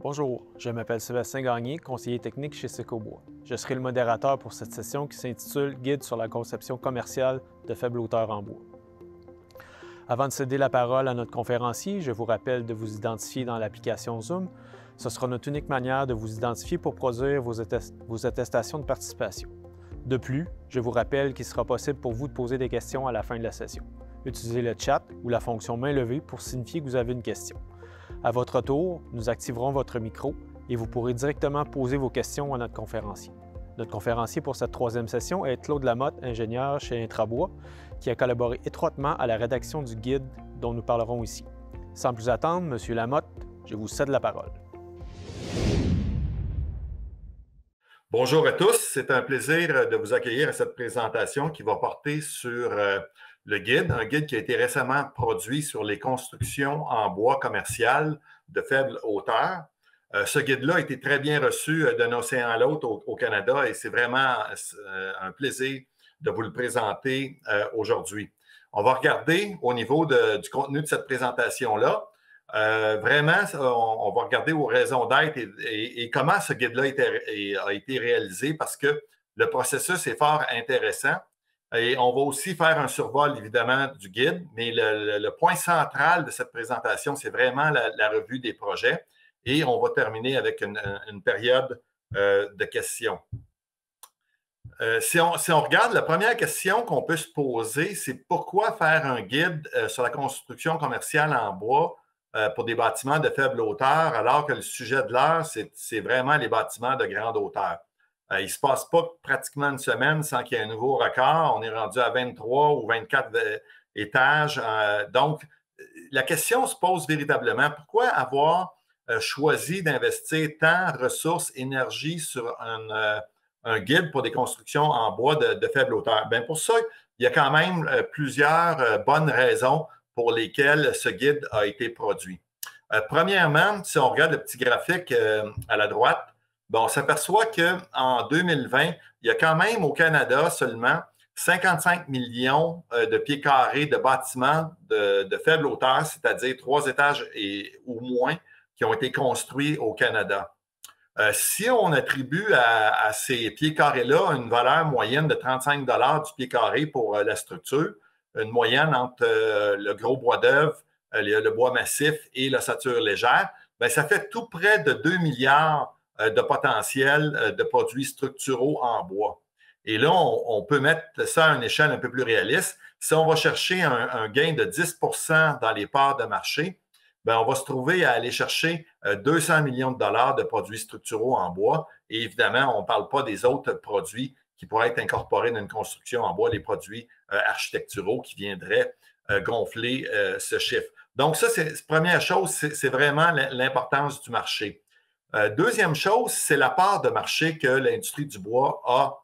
Bonjour, je m'appelle Sébastien Gagné, conseiller technique chez Secobois. Je serai le modérateur pour cette session qui s'intitule Guide sur la conception commerciale de faible hauteur en bois. Avant de céder la parole à notre conférencier, je vous rappelle de vous identifier dans l'application Zoom. Ce sera notre unique manière de vous identifier pour produire vos attestations de participation. De plus, je vous rappelle qu'il sera possible pour vous de poser des questions à la fin de la session. Utilisez le chat ou la fonction main levée pour signifier que vous avez une question. À votre tour, nous activerons votre micro et vous pourrez directement poser vos questions à notre conférencier. Notre conférencier pour cette troisième session est Claude Lamotte, ingénieur chez Intrabois, qui a collaboré étroitement à la rédaction du guide dont nous parlerons ici. Sans plus attendre, M. Lamotte, je vous cède la parole. Bonjour à tous, c'est un plaisir de vous accueillir à cette présentation qui va porter sur le guide, un guide qui a été récemment produit sur les constructions en bois commercial de faible hauteur. Ce guide-là a été très bien reçu d'un océan à l'autre au Canada et c'est vraiment un plaisir de vous le présenter aujourd'hui. On va regarder au niveau du contenu de cette présentation-là. Vraiment, on va regarder aux raisons d'être et comment ce guide-là a été réalisé parce que le processus est fort intéressant. Et on va aussi faire un survol, évidemment, du guide, mais le point central de cette présentation, c'est vraiment la revue des projets. Et on va terminer avec une période de questions. Si on regarde, la première question qu'on peut se poser, c'est pourquoi faire un guide sur la construction commerciale en bois pour des bâtiments de faible hauteur, alors que le sujet de l'heure, c'est vraiment les bâtiments de grande hauteur. Il ne se passe pas pratiquement une semaine sans qu'il y ait un nouveau record. On est rendu à 23 ou 24 étages. Donc, la question se pose véritablement, pourquoi avoir choisi d'investir tant de ressources, énergie sur un guide pour des constructions en bois de faible hauteur? Bien, pour ça, il y a quand même plusieurs bonnes raisons pour lesquelles ce guide a été produit. Premièrement, si on regarde le petit graphique à la droite, on s'aperçoit qu'en 2020, il y a quand même au Canada seulement 55 millions de pieds carrés de bâtiments de faible hauteur, c'est-à-dire 3 étages ou moins, qui ont été construits au Canada. Si on attribue à ces pieds carrés-là une valeur moyenne de 35 $ du pied carré pour la structure, une moyenne entre le gros bois d'œuvre, le bois massif et l'ossature légère, bien, ça fait tout près de 2 milliards de potentiel de produits structuraux en bois. Et là, on peut mettre ça à une échelle un peu plus réaliste. Si on va chercher un gain de 10 % dans les parts de marché, bien, on va se trouver à aller chercher 200 millions de dollars de produits structuraux en bois. Et évidemment, on ne parle pas des autres produits qui pourraient être incorporés dans une construction en bois, les produits architecturaux qui viendraient gonfler ce chiffre. Donc, ça, première chose, c'est vraiment l'importance du marché. Deuxième chose, c'est la part de marché que l'industrie du bois a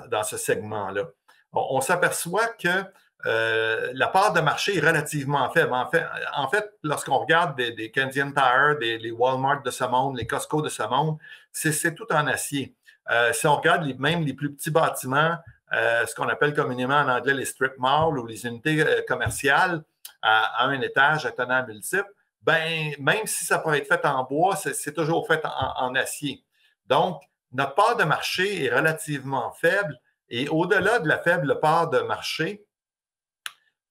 dans ce segment-là. On s'aperçoit que la part de marché est relativement faible. En fait lorsqu'on regarde des Canadian Tire, les Walmart de ce monde, les Costco de ce monde, c'est tout en acier. Si on regarde même les plus petits bâtiments, ce qu'on appelle communément en anglais les strip malls ou les unités commerciales à un étage à tenants multiples, ben, même si ça pourrait être fait en bois, c'est toujours fait en acier. Donc, notre part de marché est relativement faible et au-delà de la faible part de marché,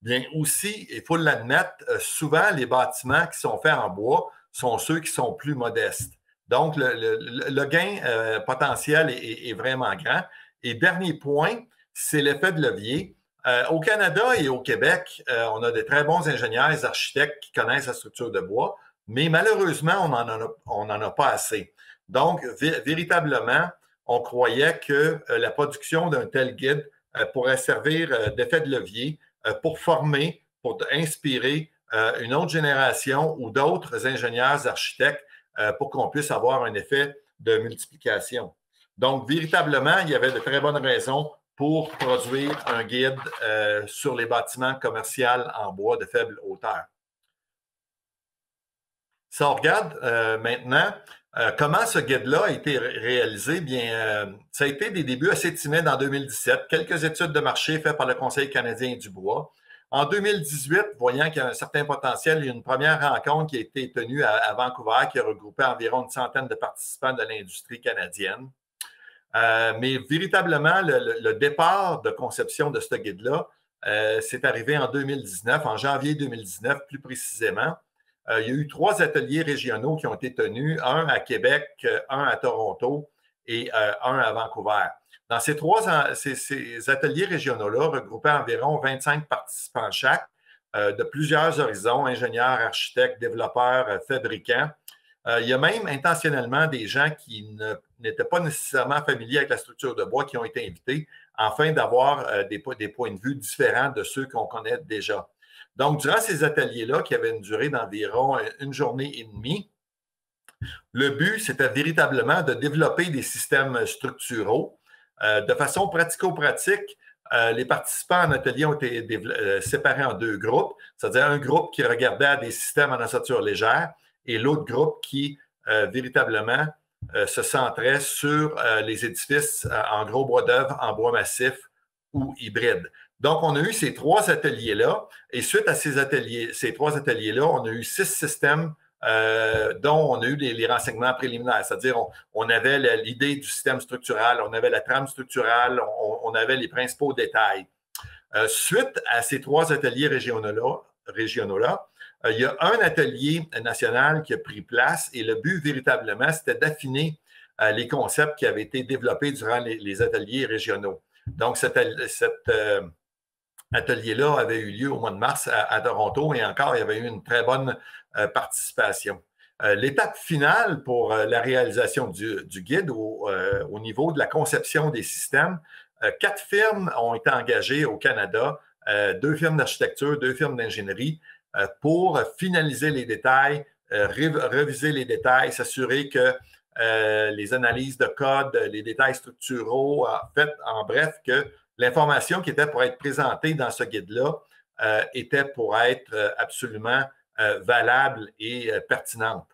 bien aussi, il faut l'admettre, souvent les bâtiments qui sont faits en bois sont ceux qui sont plus modestes. Donc, le gain potentiel est vraiment grand. Et dernier point, c'est l'effet de levier. Au Canada et au Québec, on a de très bons ingénieurs et architectes qui connaissent la structure de bois, mais malheureusement, on n'en a pas assez. Donc, véritablement, on croyait que la production d'un tel guide pourrait servir d'effet de levier pour former, pour inspirer une autre génération ou d'autres ingénieurs architectes pour qu'on puisse avoir un effet de multiplication. Donc, véritablement, il y avait de très bonnes raisons pour produire un guide sur les bâtiments commerciaux en bois de faible hauteur. Si on regarde maintenant comment ce guide-là a été réalisé, bien, ça a été des débuts assez timides en 2017. Quelques études de marché faites par le Conseil canadien du bois. En 2018, voyant qu'il y a un certain potentiel, il y a une première rencontre qui a été tenue à Vancouver qui a regroupé environ une centaine de participants de l'industrie canadienne. Mais véritablement, le départ de conception de ce guide-là, c'est arrivé en 2019, en janvier 2019 plus précisément. Il y a eu 3 ateliers régionaux qui ont été tenus, un à Québec, un à Toronto et un à Vancouver. Dans ces ateliers régionaux-là regroupaient environ 25 participants chaque, de plusieurs horizons, ingénieurs, architectes, développeurs, fabricants. Il y a même intentionnellement des gens qui n'étaient pas nécessairement familiers avec la structure de bois qui ont été invités afin d'avoir des points de vue différents de ceux qu'on connaît déjà. Donc, durant ces ateliers-là, qui avaient une durée d'environ une journée et demie, le but, c'était véritablement de développer des systèmes structuraux. De façon pratico-pratique, les participants en atelier ont été séparés en 2 groupes, c'est-à-dire un groupe qui regardait des systèmes en ossature légère et l'autre groupe qui, véritablement, se centrait sur les édifices en gros bois d'œuvre, en bois massif ou hybride. Donc, on a eu ces 3 ateliers-là et suite à ces 3 ateliers-là, on a eu 6 systèmes dont on a eu les renseignements préliminaires, c'est-à-dire on avait l'idée du système structural, on avait la trame structurale, on avait les principaux détails. Suite à ces 3 ateliers régionaux-là, il y a un atelier national qui a pris place et le but véritablement, c'était d'affiner les concepts qui avaient été développés durant les ateliers régionaux. Donc, cet atelier-là avait eu lieu au mois de mars à Toronto et encore, il y avait eu une très bonne participation. L'étape finale pour la réalisation du guide au niveau de la conception des systèmes, 4 firmes ont été engagées au Canada, 2 firmes d'architecture, 2 firmes d'ingénierie, pour finaliser les détails, réviser les détails, s'assurer que les analyses de code, les détails structuraux, en bref, que l'information qui était pour être présentée dans ce guide-là était pour être absolument valable et pertinente.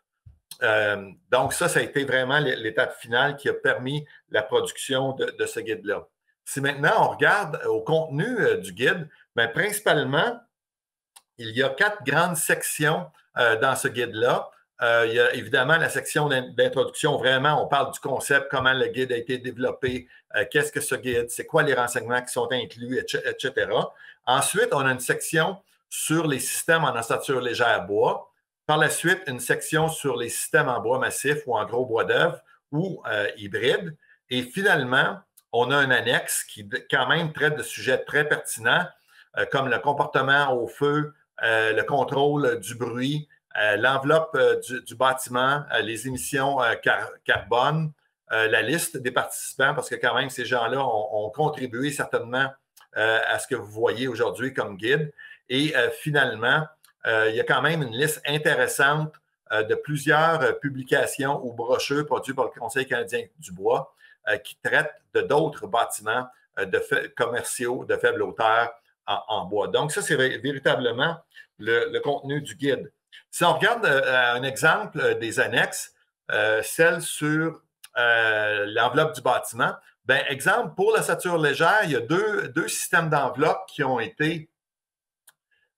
Donc, ça a été vraiment l'étape finale qui a permis la production de ce guide-là. Si maintenant on regarde au contenu du guide, bien, principalement, il y a 4 grandes sections dans ce guide-là. Il y a évidemment la section d'introduction. Vraiment, on parle du concept, comment le guide a été développé, qu'est-ce que ce guide, c'est quoi les renseignements qui sont inclus, etc. Ensuite, on a une section sur les systèmes en ossature légère bois. Par la suite, une section sur les systèmes en bois massif ou en gros bois d'œuvre ou hybride. Et finalement, on a un annexe qui, quand même, traite de sujets très pertinents comme le comportement au feu, le contrôle du bruit, l'enveloppe du bâtiment, les émissions carbone, la liste des participants, parce que quand même, ces gens-là ont contribué certainement à ce que vous voyez aujourd'hui comme guide. Et finalement, il y a quand même une liste intéressante de plusieurs publications ou brochures produites par le Conseil canadien du bois qui traitent d'autres bâtiments commerciaux de faible hauteur en bois. Donc, ça, c'est véritablement le contenu du guide. Si on regarde un exemple des annexes, celle sur l'enveloppe du bâtiment, bien, exemple, pour l'ossature légère, il y a deux systèmes d'enveloppe qui ont été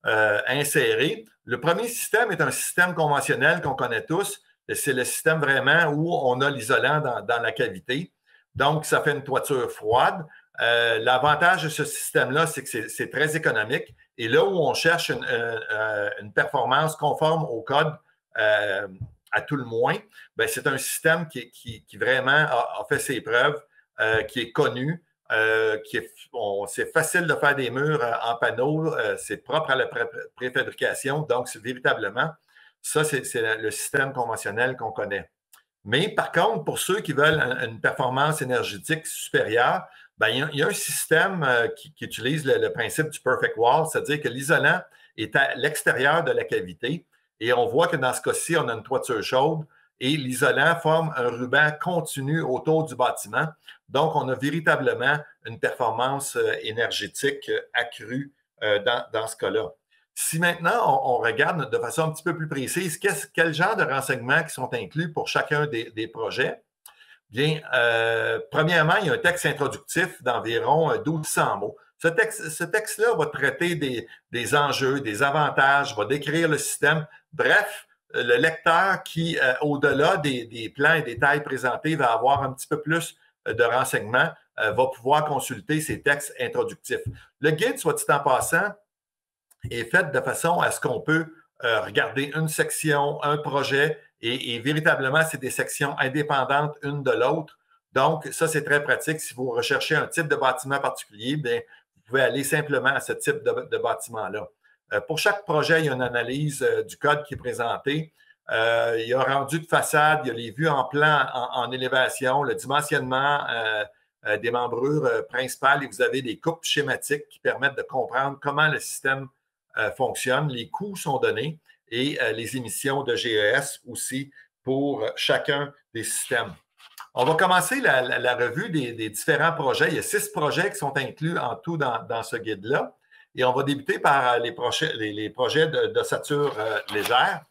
insérés. Le premier système est un système conventionnel qu'on connaît tous. C'est le système vraiment où on a l'isolant dans la cavité. Donc, ça fait une toiture froide. L'avantage de ce système-là, c'est que c'est très économique. Et là où on cherche une performance conforme au code à tout le moins, bien, c'est un système qui vraiment a fait ses preuves, qui est connu, c'est facile de faire des murs en panneaux, c'est propre à la préfabrication. Donc, c'est véritablement, ça, c'est le système conventionnel qu'on connaît. Mais par contre, pour ceux qui veulent une performance énergétique supérieure, bien, il y a un système qui utilise le principe du perfect wall, c'est-à-dire que l'isolant est à l'extérieur de la cavité et on voit que dans ce cas-ci, on a une toiture chaude et l'isolant forme un ruban continu autour du bâtiment. Donc, on a véritablement une performance énergétique accrue dans ce cas-là. Si maintenant, on regarde de façon un petit peu plus précise, quel genre de renseignements qui sont inclus pour chacun des projets, bien, premièrement, il y a un texte introductif d'environ 1200 mots. Ce texte-là va traiter des enjeux, des avantages, va décrire le système. Bref, le lecteur qui, au-delà des plans et des tailles présentés, va avoir un petit peu plus de renseignements, va pouvoir consulter ces textes introductifs. Le guide, soit dit en passant, est fait de façon à ce qu'on peut regarder une section, un projet, et véritablement, c'est des sections indépendantes une de l'autre. Donc, ça, c'est très pratique. Si vous recherchez un type de bâtiment particulier, bien, vous pouvez aller simplement à ce type de bâtiment-là. Pour chaque projet, il y a une analyse du code qui est présenté. Il y a un rendu de façade, il y a les vues en plan, en élévation, le dimensionnement des membrures principales, et vous avez des coupes schématiques qui permettent de comprendre comment le système fonctionne. Les coûts sont donnés et les émissions de GES aussi pour chacun des systèmes. On va commencer la revue des différents projets. Il y a 6 projets qui sont inclus en tout dans ce guide-là. Et on va débuter par les projets d'ossature légère.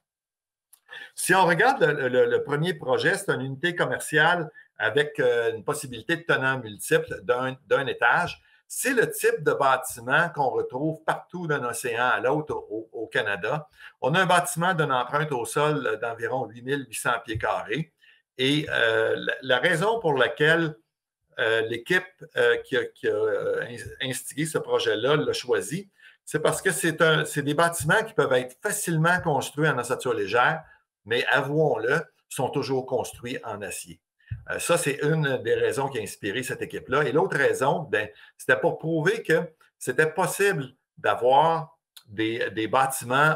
Si on regarde le premier projet, c'est une unité commerciale avec une possibilité de tenants multiples d'un étage. C'est le type de bâtiment qu'on retrouve partout d'un océan à l'autre au Canada. On a un bâtiment d'une empreinte au sol d'environ 8800 pieds carrés. Et la raison pour laquelle l'équipe qui a instigé ce projet-là l'a choisi, c'est parce que c'est des bâtiments qui peuvent être facilement construits en ossature légère, mais avouons-le, sont toujours construits en acier. Ça, c'est une des raisons qui a inspiré cette équipe-là. Et l'autre raison, c'était pour prouver que c'était possible d'avoir des bâtiments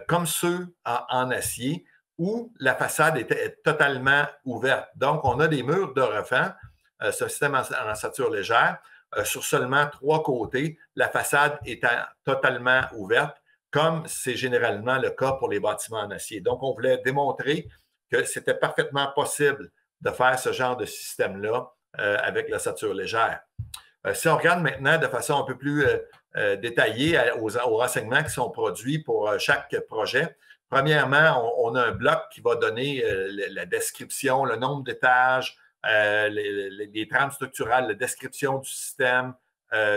comme ceux en acier où la façade était totalement ouverte. Donc, on a des murs de refend, ce système en ossature légère, sur seulement 3 côtés, la façade étant totalement ouverte, comme c'est généralement le cas pour les bâtiments en acier. Donc, on voulait démontrer que c'était parfaitement possible de faire ce genre de système-là avec l'ossature légère. Si on regarde maintenant de façon un peu plus détaillée aux renseignements qui sont produits pour chaque projet, premièrement, on a un bloc qui va donner la description, le nombre d'étages, les trames structurales, la description du système,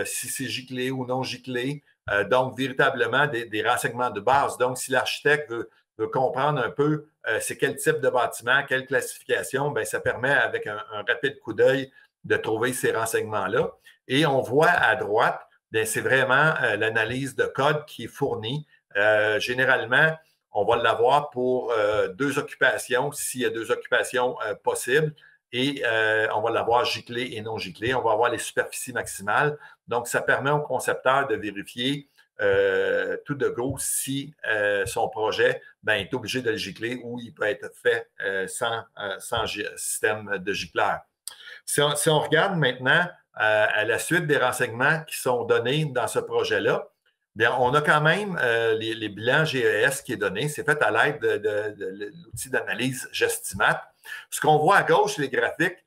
si c'est giclé ou non giclé. Donc, véritablement, des renseignements de base. Donc, si l'architecte veut comprendre un peu c'est quel type de bâtiment, quelle classification, bien, ça permet, avec un rapide coup d'œil, de trouver ces renseignements-là. Et on voit à droite, c'est vraiment l'analyse de code qui est fournie. Généralement, on va l'avoir pour 2 occupations, s'il y a 2 occupations possibles. Et on va l'avoir giclé et non giclé. On va avoir les superficies maximales. Donc, ça permet au concepteur de vérifier tout de go si son projet est obligé de le gicler ou il peut être fait sans système de gicleur. Si on regarde maintenant à la suite des renseignements qui sont donnés dans ce projet-là, bien, on a quand même les bilans GES qui est donné. C'est fait à l'aide de l'outil d'analyse Gestimat. Ce qu'on voit à gauche, les graphiques,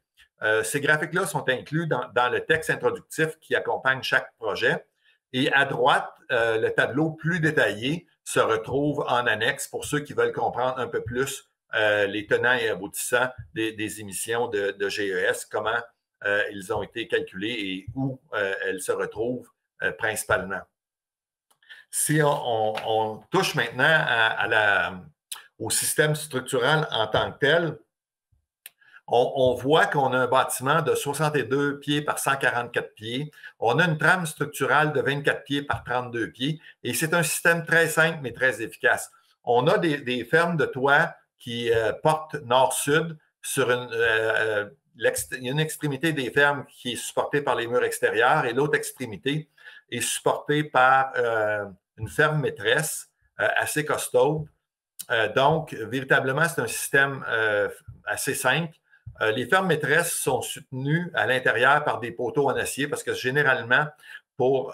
ces graphiques-là sont inclus dans le texte introductif qui accompagne chaque projet. Et à droite, le tableau plus détaillé se retrouve en annexe pour ceux qui veulent comprendre un peu plus les tenants et aboutissants des émissions de GES, comment ils ont été calculés et où elles se retrouvent principalement. Si on touche maintenant au système structural en tant que tel, on voit qu'on a un bâtiment de 62 pieds par 144 pieds. On a une trame structurale de 24 pieds par 32 pieds. Et c'est un système très simple, mais très efficace. On a des fermes de toit qui portent nord-sud sur il y a une extrémité des fermes qui est supportée par les murs extérieurs et l'autre extrémité est supportée par une ferme maîtresse assez costaud. Donc, véritablement, c'est un système assez simple. Les fermes maîtresses sont soutenues à l'intérieur par des poteaux en acier parce que généralement, pour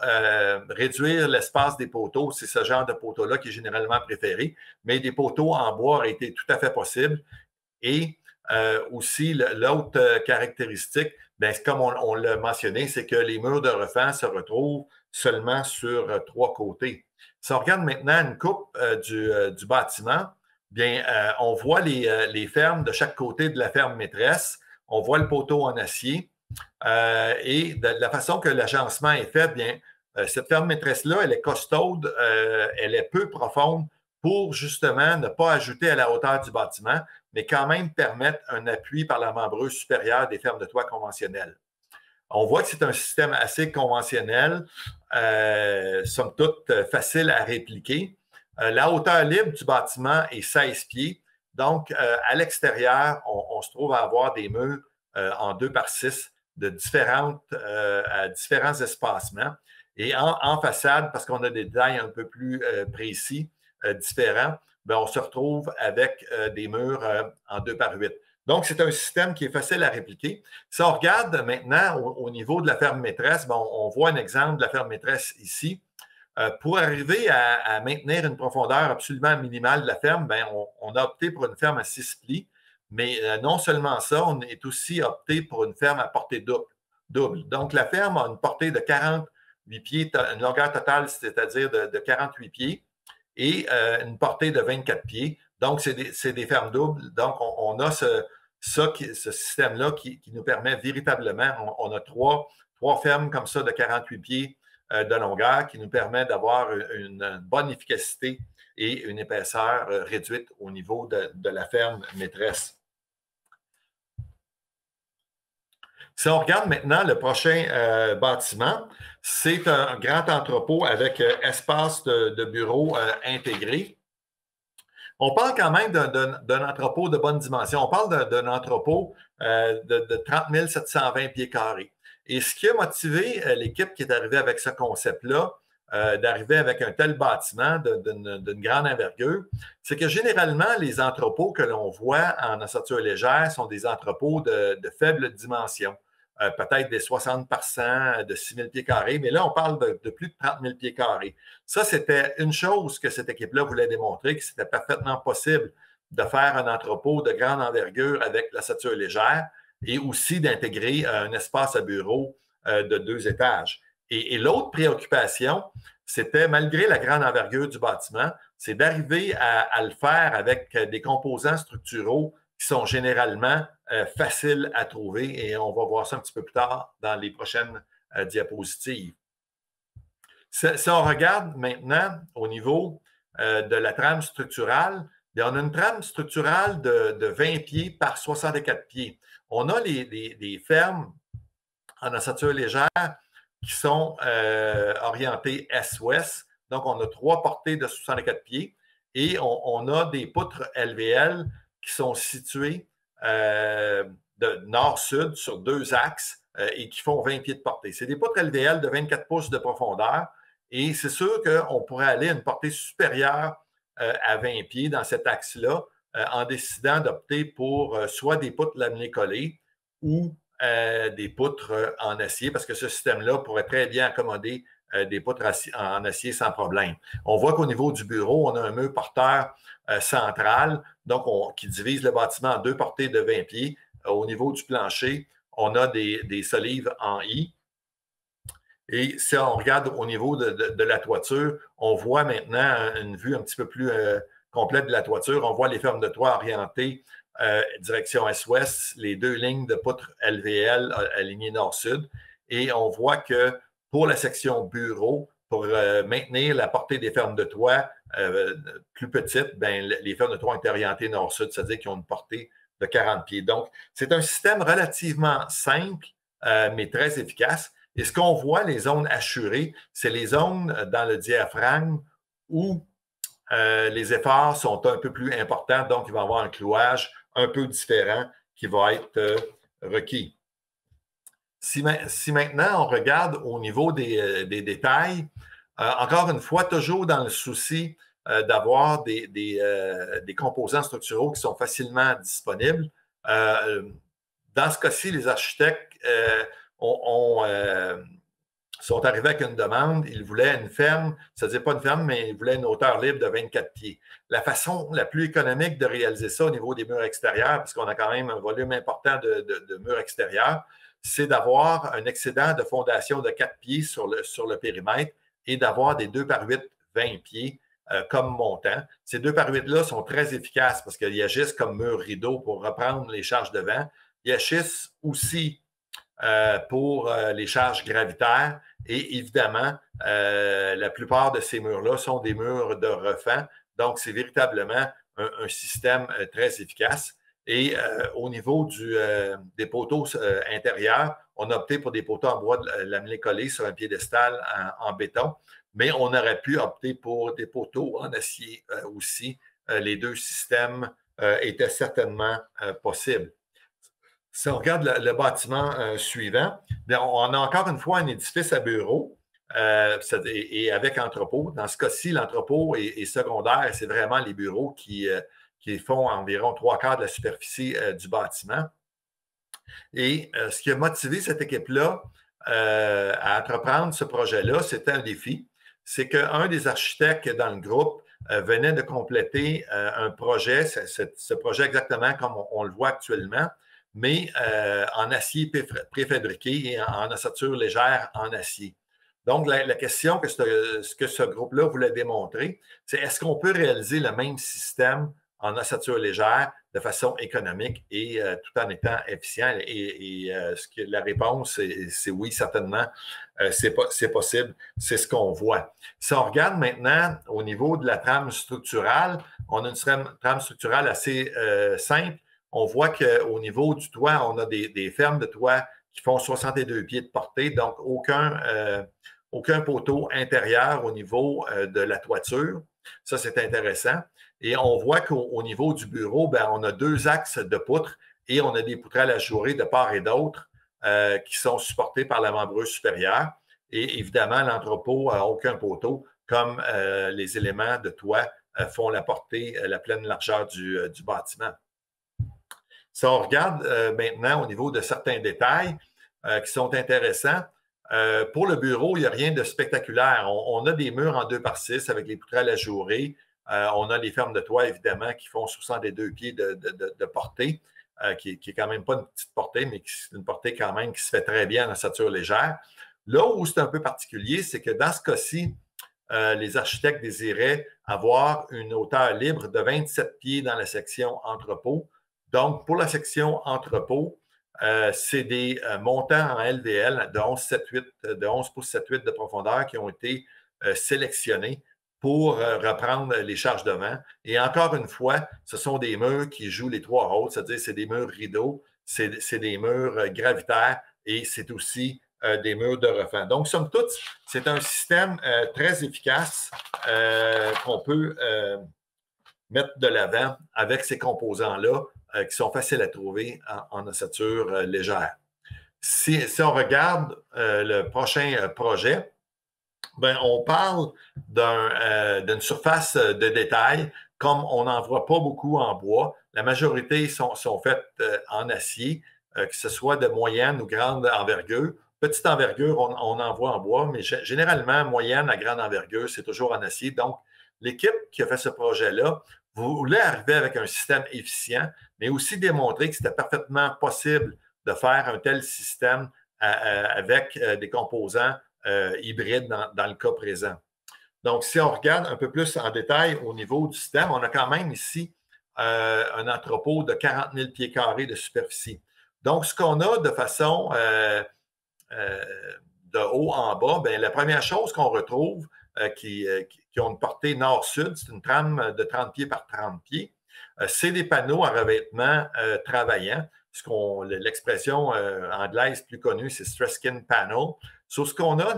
réduire l'espace des poteaux, c'est ce genre de poteaux-là qui est généralement préféré, mais des poteaux en bois auraient été tout à fait possibles. Et aussi, l'autre caractéristique, bien, comme on l'a mentionné, c'est que les murs de refend se retrouvent seulement sur 3 côtés. Si on regarde maintenant une coupe du bâtiment, bien, on voit les fermes de chaque côté de la ferme maîtresse. On voit le poteau en acier. Et de la façon que l'agencement est fait, bien, Cette ferme maîtresse-là, elle est costaude, elle est peu profonde pour justement ne pas ajouter à la hauteur du bâtiment, mais quand même permettre un appui par la membreuse supérieure des fermes de toit conventionnelles. On voit que c'est un système assez conventionnel, somme toute facile à répliquer. La hauteur libre du bâtiment est 16 pieds. Donc, à l'extérieur, on se trouve à avoir des murs en 2x6 de à différents espacements. Et en façade, parce qu'on a des détails un peu plus précis, différents, bien, on se retrouve avec des murs en 2x8. Donc, c'est un système qui est facile à répliquer. Si on regarde maintenant au niveau de la ferme maîtresse, bien, on voit un exemple de la ferme maîtresse ici. Pour arriver à maintenir une profondeur absolument minimale de la ferme, bien, on a opté pour une ferme à 6 plis, mais non seulement ça, on est aussi opté pour une ferme à portée double. Donc, la ferme a une portée de 48 pieds, une longueur totale, c'est-à-dire de 48 pieds, et une portée de 24 pieds. Donc, c'est des fermes doubles. Donc, on a ce système-là qui nous permet véritablement, on a trois fermes comme ça de 48 pieds de longueur qui nous permet d'avoir une bonne efficacité et une épaisseur réduite au niveau de la ferme maîtresse. Si on regarde maintenant le prochain bâtiment, c'est un grand entrepôt avec espace de bureau intégré. On parle quand même d'un entrepôt de bonne dimension. On parle d'un entrepôt de 30 720 pieds carrés. Et ce qui a motivé l'équipe qui est arrivée avec ce concept-là, d'arriver avec un tel bâtiment d'une grande envergure, c'est que généralement, les entrepôts que l'on voit en ossature légère sont des entrepôts de faible dimension. Peut-être des 60 par 100 de 6 000 pieds carrés, mais là, on parle de plus de 30 000 pieds carrés. Ça, c'était une chose que cette équipe-là voulait démontrer, que c'était parfaitement possible de faire un entrepôt de grande envergure avec l'ossature légère et aussi d'intégrer un espace à bureau de 2 étages. Et l'autre préoccupation, c'était, malgré la grande envergure du bâtiment, c'est d'arriver à le faire avec des composants structuraux qui sont généralement faciles à trouver et on va voir ça un petit peu plus tard dans les prochaines diapositives. Si on regarde maintenant au niveau de la trame structurale, bien, on a une trame structurale de 20 pieds par 64 pieds. On a des fermes en ossature légère qui sont orientées est-ouest. Donc, on a 3 portées de 64 pieds et on a des poutres LVL qui sont situées de nord-sud sur 2 axes et qui font 20 pieds de portée. C'est des poutres LVL de 24 pouces de profondeur et c'est sûr qu'on pourrait aller à une portée supérieure à 20 pieds dans cet axe-là en décidant d'opter pour soit des poutres laminées collées ou des poutres en acier parce que ce système-là pourrait très bien accommoder des poutres en acier sans problème. On voit qu'au niveau du bureau, on a un mur porteur central, donc qui divise le bâtiment en 2 portées de 20 pieds. Au niveau du plancher, on a des solives en I. Et si on regarde au niveau de la toiture, on voit maintenant une vue un petit peu plus complète de la toiture. On voit les fermes de toit orientées direction est-ouest, les 2 lignes de poutres LVL alignées nord-sud. Et on voit que pour la section bureau, pour maintenir la portée des fermes de toit plus petites, bien, les fermes de toit ont été orientées nord-sud, c'est-à-dire qu'ils ont une portée de 40 pieds. Donc, c'est un système relativement simple, mais très efficace. Et ce qu'on voit, les zones hachurées, c'est les zones dans le diaphragme où les efforts sont un peu plus importants, donc il va y avoir un clouage un peu différent qui va être requis. Si maintenant on regarde au niveau des détails, encore une fois, toujours dans le souci d'avoir des composants structuraux qui sont facilement disponibles, dans ce cas-ci, les architectes sont arrivés avec une demande. Ils voulaient une ferme, c'est-à-dire pas une ferme, mais ils voulaient une hauteur libre de 24 pieds. La façon la plus économique de réaliser ça au niveau des murs extérieurs, parce qu'on a quand même un volume important de murs extérieurs, c'est d'avoir un excédent de fondation de 4 pieds sur le périmètre et d'avoir des 2 par 8, 20 pieds comme montant. Ces 2 par 8-là sont très efficaces parce qu'ils agissent comme mur rideau pour reprendre les charges de vent. Ils agissent aussi pour les charges gravitaires. Et évidemment, la plupart de ces murs-là sont des murs de refend. Donc, c'est véritablement un système très efficace. Et au niveau des poteaux intérieurs, on a opté pour des poteaux en bois de lamelé collé sur un piédestal en béton, mais on aurait pu opter pour des poteaux en acier aussi. Les deux systèmes étaient certainement possibles. Si on regarde le bâtiment suivant, bien, on a encore une fois un édifice à bureaux et avec entrepôt. Dans ce cas-ci, l'entrepôt est secondaire et c'est vraiment les bureaux qui font environ 3/4 de la superficie du bâtiment. Et ce qui a motivé cette équipe-là à entreprendre ce projet-là, c'était un défi. C'est qu'un des architectes dans le groupe venait de compléter un projet, ce projet exactement comme on le voit actuellement, mais en acier préfabriqué et en ossature légère en acier. Donc, la question que ce groupe-là voulait démontrer, c'est est-ce qu'on peut réaliser le même système en ossature légère de façon économique et tout en étant efficient? Et la réponse, c'est oui, certainement, c'est possible. C'est ce qu'on voit. Si on regarde maintenant au niveau de la trame structurale, on a une trame structurale assez simple. On voit qu'au niveau du toit, on a des fermes de toit qui font 62 pieds de portée, donc aucun poteau intérieur au niveau de la toiture. Ça, c'est intéressant. Et on voit qu'au niveau du bureau, bien, on a 2 axes de poutres et on a des poutrelles ajourées de part et d'autre qui sont supportées par la membreuse supérieure. Et évidemment, l'entrepôt n'a aucun poteau, comme les éléments de toit font la portée, la pleine largeur du bâtiment. Si on regarde maintenant au niveau de certains détails qui sont intéressants, pour le bureau, il n'y a rien de spectaculaire. On a des murs en 2/6 avec les poutrelles ajourées. On a les fermes de toit, évidemment, qui font 62 pieds de portée, qui est quand même pas une petite portée, mais une portée quand même qui se fait très bien en ossature légère. Là où c'est un peu particulier, c'est que dans ce cas-ci, les architectes désiraient avoir une hauteur libre de 27 pieds dans la section entrepôt. Donc, pour la section entrepôt, c'est des montants en LVL de 11 pouces 7/8 de profondeur qui ont été sélectionnés pour reprendre les charges de vent. Et encore une fois, ce sont des murs qui jouent les 3 rôles, c'est-à-dire c'est des murs rideaux, c'est des murs gravitaires et c'est aussi des murs de refend. Donc, somme toute, c'est un système très efficace qu'on peut mettre de l'avant avec ces composants-là qui sont faciles à trouver en ossature légère. Si on regarde le prochain projet, ben, on parle d'une surface de détail, comme on n'en voit pas beaucoup en bois. La majorité sont faites en acier, que ce soit de moyenne ou grande envergure. Petite envergure, on en voit en bois, mais généralement, moyenne à grande envergure, c'est toujours en acier. Donc, l'équipe qui a fait ce projet-là voulait arriver avec un système efficient, mais aussi démontrer que c'était parfaitement possible de faire un tel système avec des composants hybrides dans le cas présent. Donc, si on regarde un peu plus en détail au niveau du système, on a quand même ici un entrepôt de 40 000 pieds carrés de superficie. Donc, ce qu'on a de façon de haut en bas, bien, la première chose qu'on retrouve qui ont une portée nord-sud, c'est une trame de 30 pieds par 30 pieds. C'est des panneaux à revêtement travaillant. L'expression anglaise plus connue, c'est stress-skin panel. Sur ce qu'on a,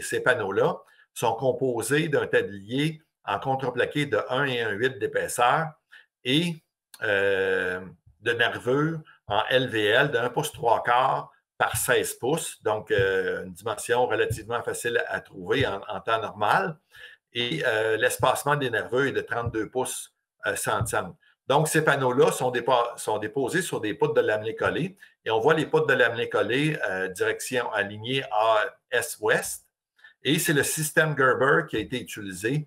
ces panneaux-là sont composés d'un tablier en contreplaqué de 1 et 1,8 d'épaisseur et de nervures en LVL de 1 pouce 3/4 par 16 pouces, donc une dimension relativement facile à trouver en temps normal. Et l'espacement des nervures est de 32 pouces centièmes. Donc, ces panneaux-là sont déposés sur des poutres de lamelé collé et on voit les poutres de lamelé collé direction alignée est-ouest. Et c'est le système Gerber qui a été utilisé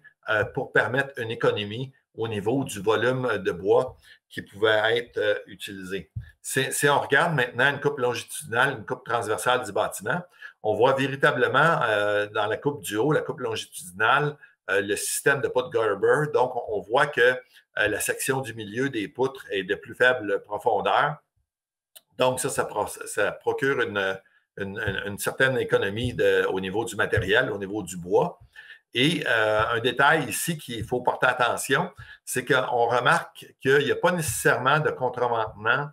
pour permettre une économie au niveau du volume de bois qui pouvait être utilisé. Si on regarde maintenant une coupe longitudinale, une coupe transversale du bâtiment, on voit véritablement dans la coupe du haut, la coupe longitudinale, le système de poutres Gerber. Donc, on voit que la section du milieu des poutres est de plus faible profondeur. Donc, ça procure une certaine économie au niveau du matériel, au niveau du bois. Et un détail ici qu'il faut porter attention, c'est qu'on remarque qu'il n'y a pas nécessairement de contreventement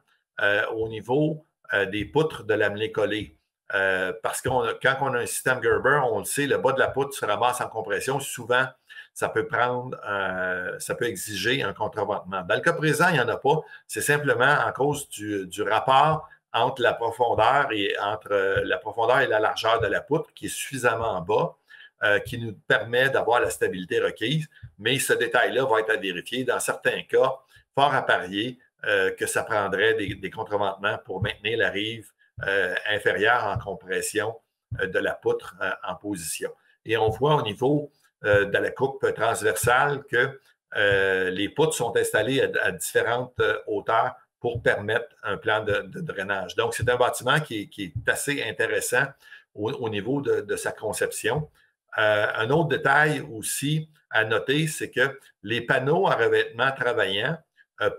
au niveau des poutres de lamelé collé. Parce que quand on a un système Gerber, on le sait, le bas de la poutre se ramasse en compression. Souvent, ça peut exiger un contreventement. Dans le cas présent, il n'y en a pas. C'est simplement à cause du rapport entre la profondeur et la largeur de la poutre qui est suffisamment bas, qui nous permet d'avoir la stabilité requise. Mais ce détail-là va être à vérifier. Dans certains cas, fort à parier que ça prendrait des contreventements pour maintenir la rive inférieure en compression de la poutre en position. Et on voit au niveau de la coupe transversale que les poutres sont installées à différentes hauteurs pour permettre un plan de drainage. Donc, c'est un bâtiment qui est assez intéressant au niveau de sa conception. Un autre détail aussi à noter, c'est que les panneaux à revêtement travaillant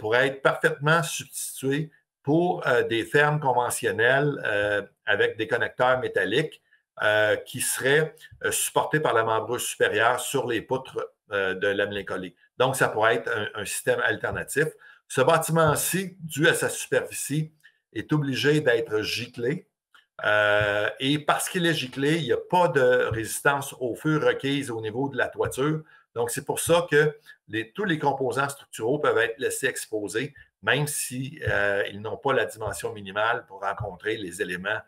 pourraient être parfaitement substitués pour des fermes conventionnelles avec des connecteurs métalliques qui seraient supportés par la membreuse supérieure sur les poutres de lamelé collé. Donc, ça pourrait être un système alternatif. Ce bâtiment-ci, dû à sa superficie, est obligé d'être giclé. Et parce qu'il est giclé, il n'y a pas de résistance au feu requise au niveau de la toiture. Donc, c'est pour ça que tous les composants structuraux peuvent être laissés exposés, même s'ils n'ont pas la dimension minimale pour rencontrer les éléments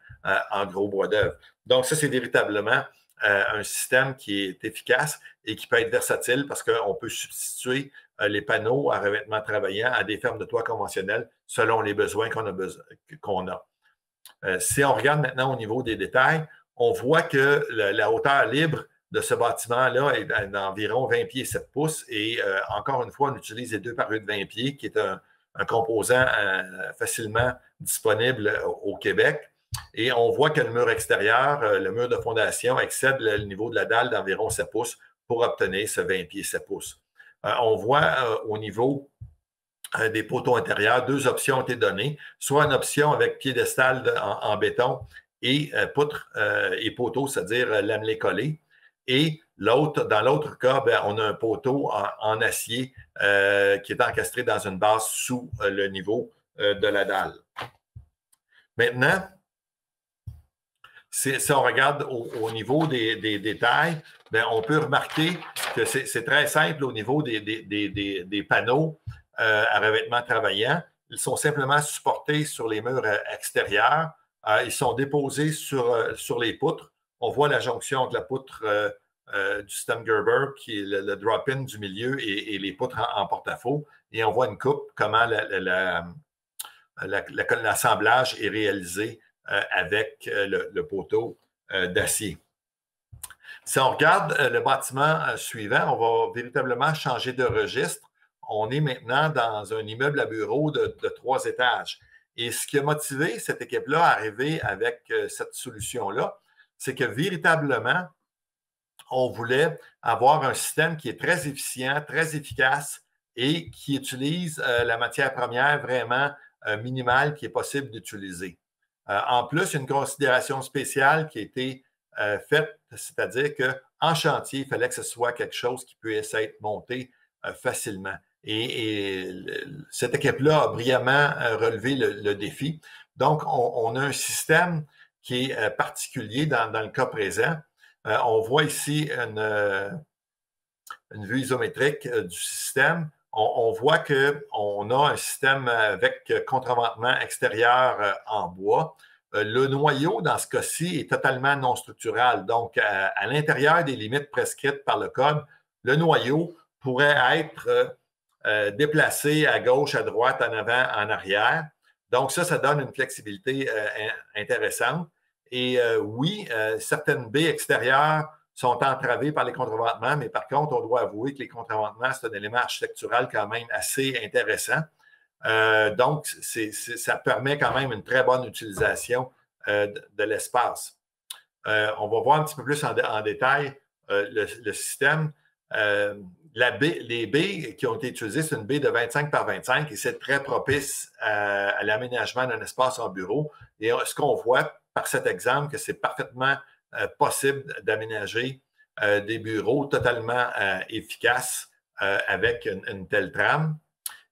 en gros bois d'œuvre. Donc, ça, c'est véritablement un système qui est efficace et qui peut être versatile parce qu'on peut substituer les panneaux à revêtement travaillant à des fermes de toit conventionnelles selon les besoins qu'on a. Si on regarde maintenant au niveau des détails, on voit que la hauteur libre de ce bâtiment-là est d'environ 20 pieds 7 pouces. Et encore une fois, on utilise les 2 parures de 20 pieds, qui est un composant facilement disponible au Québec. Et on voit que le mur extérieur, le mur de fondation, excède le niveau de la dalle d'environ 7 pouces pour obtenir ce 20 pieds 7 pouces. On voit au niveau des poteaux intérieurs, 2 options ont été données, soit une option avec piédestal en béton et poutre et poteau, c'est-à-dire lamelé collé. Et dans l'autre cas, on a un poteau en acier qui est encastré dans une base sous le niveau de la dalle. Maintenant, si on regarde au niveau des détails, on peut remarquer que c'est très simple au niveau des panneaux à revêtement travaillant. Ils sont simplement supportés sur les murs extérieurs. Ils sont déposés sur les poutres. On voit la jonction entre la poutre du système Gerber, qui est le drop-in du milieu, et les poutres en porte-à-faux. Et on voit une coupe, comment l'assemblage est réalisé avec le poteau d'acier. Si on regarde le bâtiment suivant, on va véritablement changer de registre. On est maintenant dans un immeuble à bureaux de 3 étages. Et ce qui a motivé cette équipe-là à arriver avec cette solution-là, c'est que véritablement, on voulait avoir un système qui est très efficient, très efficace et qui utilise la matière première vraiment minimale qui est possible d'utiliser. En plus, une considération spéciale qui a été faite, c'est-à-dire qu'en chantier, il fallait que ce soit quelque chose qui puisse être monté facilement. Et cette équipe-là a brillamment relevé le défi. Donc, on a un système qui est particulier dans le cas présent. On voit ici une vue isométrique du système. On voit qu'on a un système avec contreventement extérieur en bois. Le noyau, dans ce cas-ci, est totalement non structural. Donc, à l'intérieur des limites prescrites par le code, le noyau pourrait être déplacé à gauche, à droite, en avant, en arrière. Donc, ça donne une flexibilité intéressante. Et oui, certaines baies extérieures sont entravées par les contreventements, mais par contre, on doit avouer que les contreventements, c'est un élément architectural quand même assez intéressant. Donc, ça permet quand même une très bonne utilisation de l'espace. On va voir un petit peu plus en détail le système. les baies qui ont été utilisées, c'est une baie de 25 par 25 et c'est très propice à l'aménagement d'un espace en bureau. Et ce qu'on voit par cet exemple, que c'est parfaitement possible d'aménager des bureaux totalement efficaces avec une telle trame.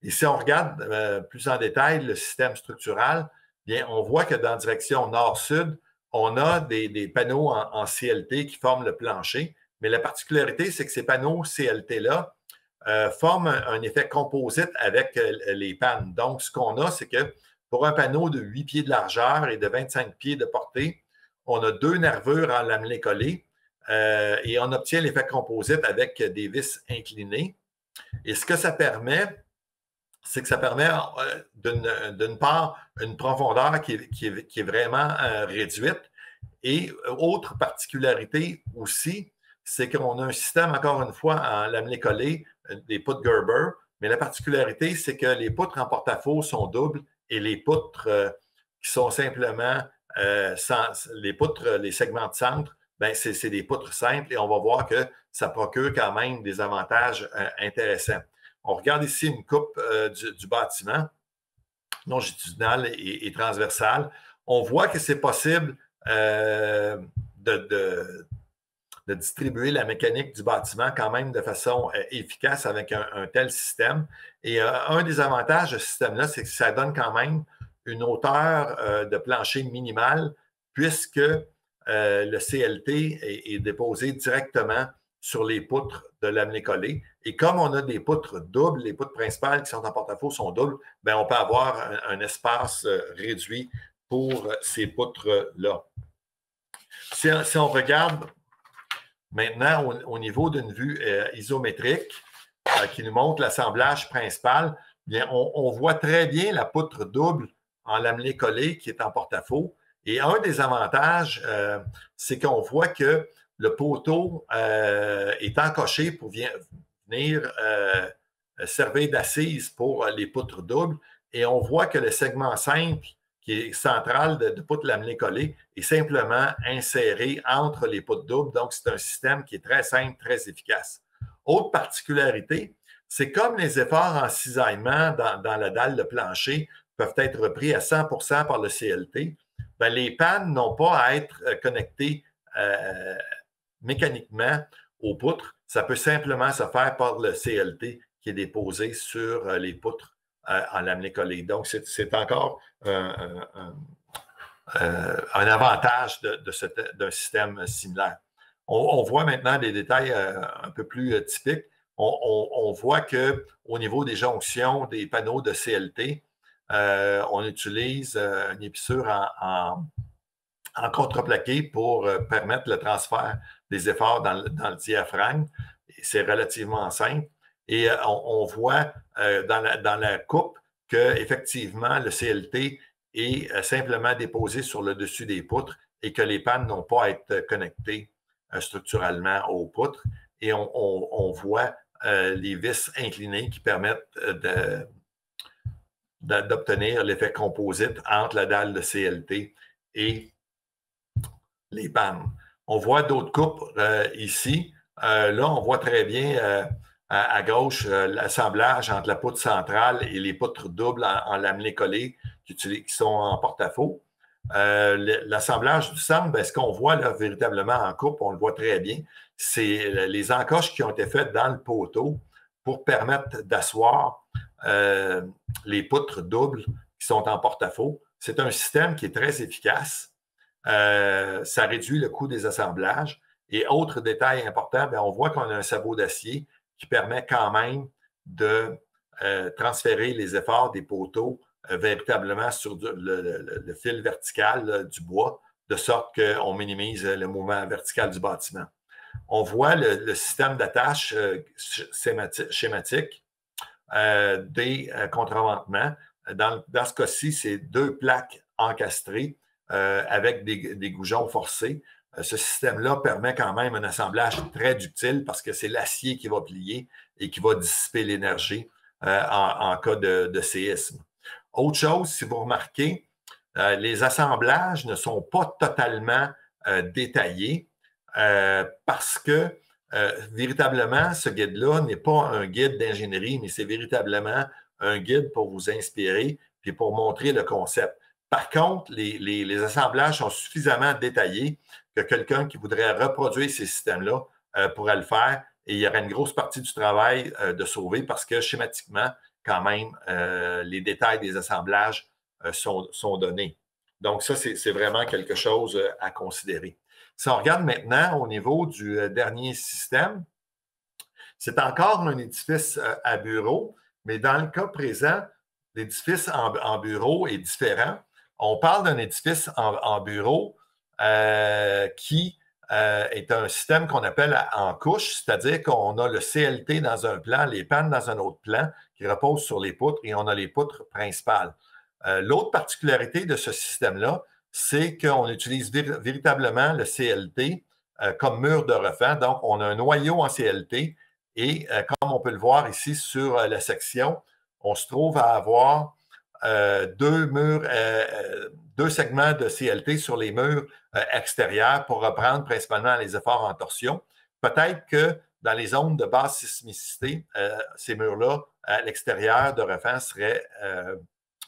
Et si on regarde plus en détail le système structural, bien, on voit que dans la direction nord-sud, on a des panneaux en CLT qui forment le plancher. Mais la particularité, c'est que ces panneaux CLT-là forment un effet composite avec les pannes. Donc, ce qu'on a, c'est que pour un panneau de 8 pieds de largeur et de 25 pieds de portée, on a 2 nervures en lamelé collé et on obtient l'effet composite avec des vis inclinées. Et ce que ça permet, c'est que ça permet d'une part une profondeur qui est vraiment réduite. Et autre particularité aussi, c'est qu'on a un système, encore une fois, en lamelé collé, des poutres Gerber, mais la particularité, c'est que les poutres en porte-à-faux sont doubles et les poutres qui sont simplement les segments de centre, ben c'est des poutres simples et on va voir que ça procure quand même des avantages intéressants. On regarde ici une coupe du bâtiment, longitudinale et transversale. On voit que c'est possible de distribuer la mécanique du bâtiment quand même de façon efficace avec un tel système. Et un des avantages de ce système-là, c'est que ça donne quand même une hauteur de plancher minimale puisque le CLT est déposé directement sur les poutres de lamelé collé. Et comme on a des poutres doubles, les poutres principales qui sont en porte-à-faux sont doubles, bien, on peut avoir un espace réduit pour ces poutres-là. Si on regarde maintenant au niveau d'une vue isométrique qui nous montre l'assemblage principal, bien, on voit très bien la poutre double en lamelé collé qui est en porte-à-faux. Et un des avantages, c'est qu'on voit que le poteau est encoché pour venir servir d'assise pour les poutres doubles. Et on voit que le segment simple, qui est central de poutre lamelé collé, est simplement inséré entre les poutres doubles. Donc, c'est un système qui est très simple, très efficace. Autre particularité, c'est comme les efforts en cisaillement dans la dalle de plancher peuvent être repris à 100% par le CLT, bien, les pannes n'ont pas à être connectées mécaniquement aux poutres. Ça peut simplement se faire par le CLT qui est déposé sur les poutres en lamelé collé. Donc, c'est encore un avantage d'un système similaire. On voit maintenant des détails un peu plus typiques. On voit qu'au niveau des jonctions des panneaux de CLT, on utilise une épissure en contreplaqué pour permettre le transfert des efforts dans le diaphragme. C'est relativement simple. Et on voit dans la coupe qu'effectivement, le CLT est simplement déposé sur le dessus des poutres et que les pannes n'ont pas à être connectées structurellement aux poutres. Et on voit les vis inclinées qui permettent d'obtenir l'effet composite entre la dalle de CLT et les pannes. On voit d'autres coupes ici. Là, on voit très bien à gauche l'assemblage entre la poutre centrale et les poutres doubles en lamelé collé qui sont en porte-à-faux. L'assemblage du centre, bien, ce qu'on voit là, véritablement en coupe, on le voit très bien, c'est les encoches qui ont été faites dans le poteau pour permettre d'asseoir les poutres doubles qui sont en porte-à-faux. C'est un système qui est très efficace. Ça réduit le coût des assemblages. Et autre détail important, bien, on voit qu'on a un sabot d'acier qui permet quand même de transférer les efforts des poteaux véritablement sur le fil vertical là, du bois, de sorte qu'on minimise le mouvement vertical du bâtiment. On voit le système d'attache schématique des contreventements. Dans ce cas-ci, c'est 2 plaques encastrées avec des goujons forcés. Ce système-là permet quand même un assemblage très ductile parce que c'est l'acier qui va plier et qui va dissiper l'énergie en cas de séisme. Autre chose, si vous remarquez, les assemblages ne sont pas totalement détaillés parce que véritablement, ce guide-là n'est pas un guide d'ingénierie, mais c'est véritablement un guide pour vous inspirer et pour montrer le concept. Par contre, les assemblages sont suffisamment détaillés que quelqu'un qui voudrait reproduire ces systèmes-là pourrait le faire et il y aurait une grosse partie du travail de sauver parce que schématiquement, quand même, les détails des assemblages sont donnés. Donc, ça, c'est vraiment quelque chose à considérer. Si on regarde maintenant au niveau du dernier système, c'est encore un édifice à bureau, mais dans le cas présent, l'édifice en bureau est différent. On parle d'un édifice en bureau qui est un système qu'on appelle en couche, c'est-à-dire qu'on a le CLT dans un plan, les pannes dans un autre plan qui reposent sur les poutres et on a les poutres principales. L'autre particularité de ce système-là, c'est qu'on utilise véritablement le CLT comme mur de refend. Donc, on a un noyau en CLT et comme on peut le voir ici sur la section, on se trouve à avoir deux segments de CLT sur les murs extérieurs pour reprendre principalement les efforts en torsion. Peut-être que dans les zones de basse sismicité, ces murs-là à l'extérieur de refend seraient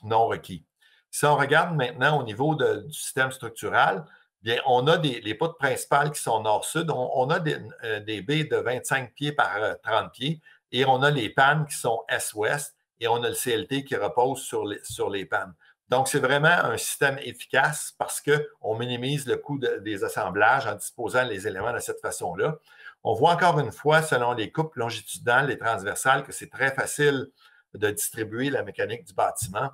non requis. Si on regarde maintenant au niveau du système structural, bien, on a les poutres principales qui sont nord-sud. On a des baies de 25 pieds par 30 pieds et on a les pannes qui sont est-ouest et on a le CLT qui repose sur les pannes. Donc, c'est vraiment un système efficace parce qu'on minimise le coût des assemblages en disposant les éléments de cette façon-là. On voit encore une fois, selon les coupes longitudinales et transversales, que c'est très facile de distribuer la mécanique du bâtiment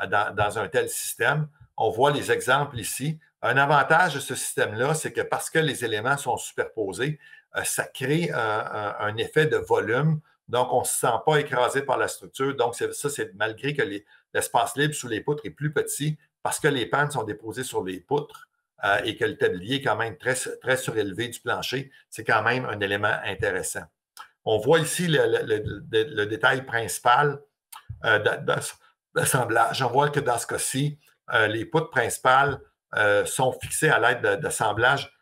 dans un tel système. On voit les exemples ici. Un avantage de ce système-là, c'est que parce que les éléments sont superposés, ça crée un effet de volume. Donc, on ne se sent pas écrasé par la structure. Donc, ça, c'est malgré que l'espace libre sous les poutres est plus petit, parce que les pannes sont déposées sur les poutres et que le tablier est quand même très, très surélevé du plancher, c'est quand même un élément intéressant. On voit ici le détail principal d'assemblage. On voit que dans ce cas-ci, les poutres principales sont fixées à l'aide d'assemblage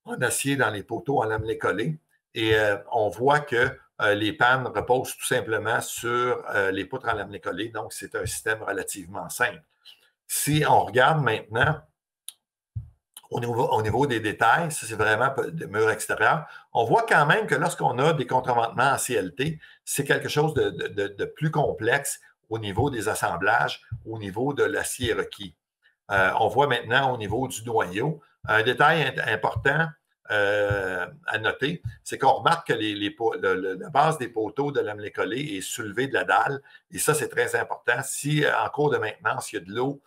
en acier dans les poteaux en lamelé collé. Et on voit que les pannes reposent tout simplement sur les poutres en lamelé collé. Donc, c'est un système relativement simple. Si on regarde maintenant au niveau des détails, ça c'est vraiment des murs extérieurs, on voit quand même que lorsqu'on a des contreventements en CLT, c'est quelque chose de plus complexe au niveau des assemblages, au niveau de l'acier requis. On voit maintenant au niveau du noyau, un détail important à noter, c'est qu'on remarque que la base des poteaux de lamelé collé est soulevée de la dalle, et ça c'est très important. Si en cours de maintenance, il y a de l'eau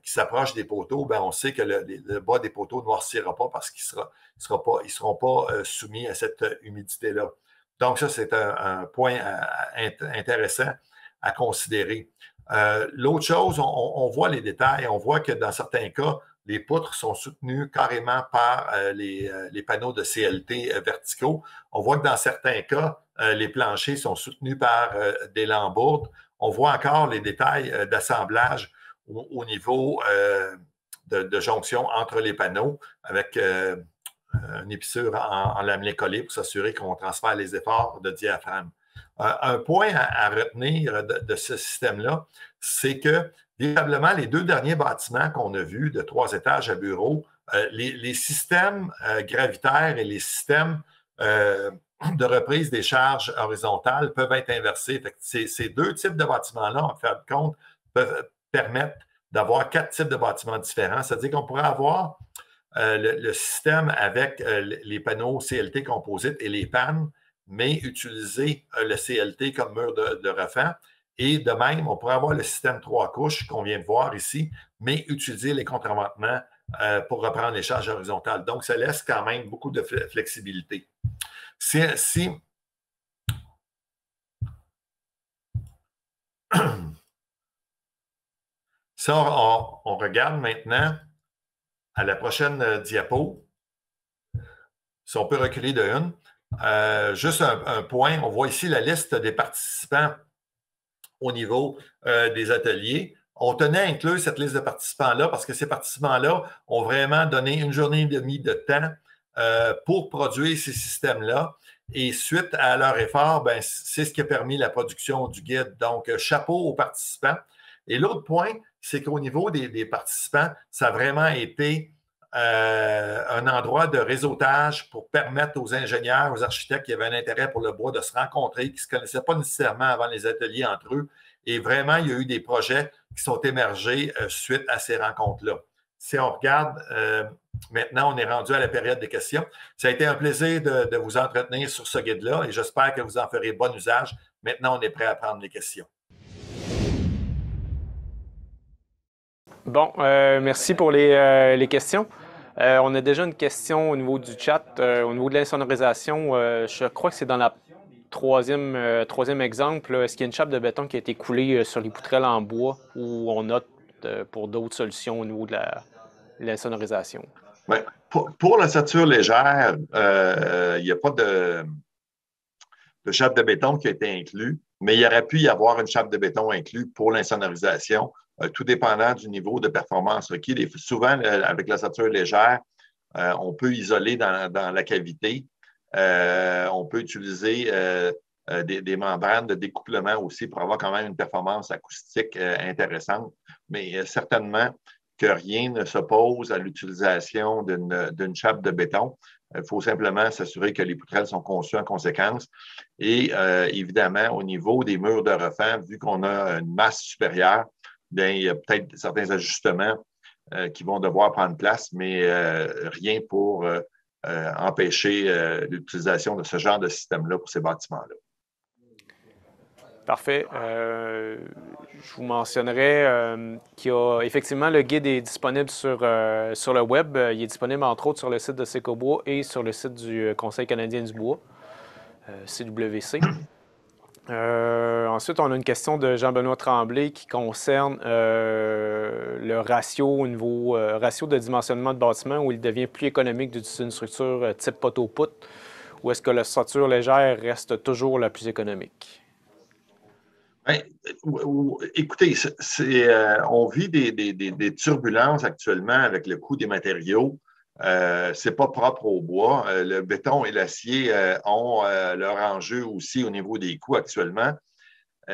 qui s'approche des poteaux, ben on sait que le bas des poteaux ne noircira pas parce qu'ils ne seront pas soumis à cette humidité-là. Donc, ça, c'est un point intéressant à considérer. L'autre chose, on voit les détails, on voit que dans certains cas, les poutres sont soutenues carrément par les panneaux de CLT verticaux. On voit que dans certains cas, les planchers sont soutenus par des lambourdes. On voit encore les détails d'assemblage au niveau de jonction entre les panneaux avec une épissure en lamelé collé pour s'assurer qu'on transfère les efforts de diaphragme. Un point à retenir de ce système-là, c'est que véritablement, les deux derniers bâtiments qu'on a vus de 3 étages à bureau, les systèmes gravitaires et les systèmes de reprise des charges horizontales peuvent être inversés. Ces deux types de bâtiments-là, en fin de compte, peuvent permettre d'avoir 4 types de bâtiments différents. C'est-à-dire qu'on pourrait avoir le système avec les panneaux CLT composites et les pannes, mais utiliser le CLT comme mur de refend. Et de même, on pourrait avoir le système 3 couches qu'on vient de voir ici, mais utiliser les contreventements pour reprendre les charges horizontales. Donc, ça laisse quand même beaucoup de flexibilité. Si on regarde maintenant à la prochaine diapo, si on peut reculer de une, juste un point, on voit ici la liste des participants au niveau des ateliers. On tenait à inclure cette liste de participants-là parce que ces participants-là ont vraiment donné une journée et demie de temps pour produire ces systèmes-là. Et suite à leur effort, ben, c'est ce qui a permis la production du guide. Donc, chapeau aux participants. Et l'autre point, c'est qu'au niveau des participants, ça a vraiment été un endroit de réseautage pour permettre aux ingénieurs, aux architectes qui avaient un intérêt pour le bois de se rencontrer, qui ne se connaissaient pas nécessairement avant les ateliers entre eux. Et vraiment, il y a eu des projets qui sont émergés suite à ces rencontres-là. Si on regarde, maintenant, on est rendu à la période des questions. Ça a été un plaisir de vous entretenir sur ce guide-là et j'espère que vous en ferez bon usage. Maintenant, on est prêt à prendre les questions. Bon, merci pour les questions. On a déjà une question au niveau du chat, au niveau de l'insonorisation. Je crois que c'est dans la troisième exemple. Est-ce qu'il y a une chape de béton qui a été coulée sur les poutrelles en bois ou on note pour d'autres solutions au niveau de l'insonorisation? Ouais. Pour la stature légère, il n'y a pas de chape de béton qui a été inclus, mais il y aurait pu y avoir une chape de béton inclue pour l'insonorisation, tout dépendant du niveau de performance requis. Souvent, avec la stature légère, on peut isoler dans la cavité. On peut utiliser des membranes de découplement aussi pour avoir quand même une performance acoustique intéressante, mais certainement que rien ne s'oppose à l'utilisation d'une chape de béton. Il faut simplement s'assurer que les poutrelles sont conçues en conséquence. Et évidemment, au niveau des murs de refend, vu qu'on a une masse supérieure, bien, il y a peut-être certains ajustements qui vont devoir prendre place, mais rien pour empêcher l'utilisation de ce genre de système-là pour ces bâtiments-là. Parfait. Je vous mentionnerai qu'il y a effectivement le guide est disponible sur le web. Il est disponible entre autres sur le site de Cecobois et sur le site du Conseil canadien du bois, CWC. Ensuite, on a une question de Jean-Benoît Tremblay qui concerne le ratio au niveau ratio de dimensionnement de bâtiment où il devient plus économique d'utiliser une structure type poteau-poutre ou est-ce que la structure légère reste toujours la plus économique? Bien, écoutez, on vit des turbulences actuellement avec le coût des matériaux. C'est pas propre au bois. Le béton et l'acier ont leur enjeu aussi au niveau des coûts actuellement.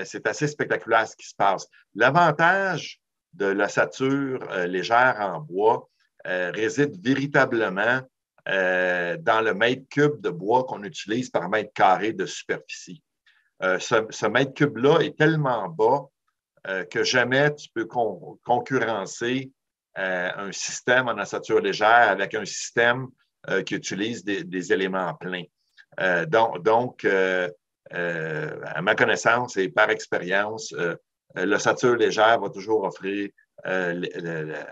C'est assez spectaculaire ce qui se passe. L'avantage de l'ossature légère en bois réside véritablement dans le mètre cube de bois qu'on utilise par mètre carré de superficie. Ce mètre cube-là est tellement bas que jamais tu peux concurrencer un système en ossature légère avec un système qui utilise des éléments pleins. Donc, à ma connaissance et par expérience, l'ossature légère va toujours offrir la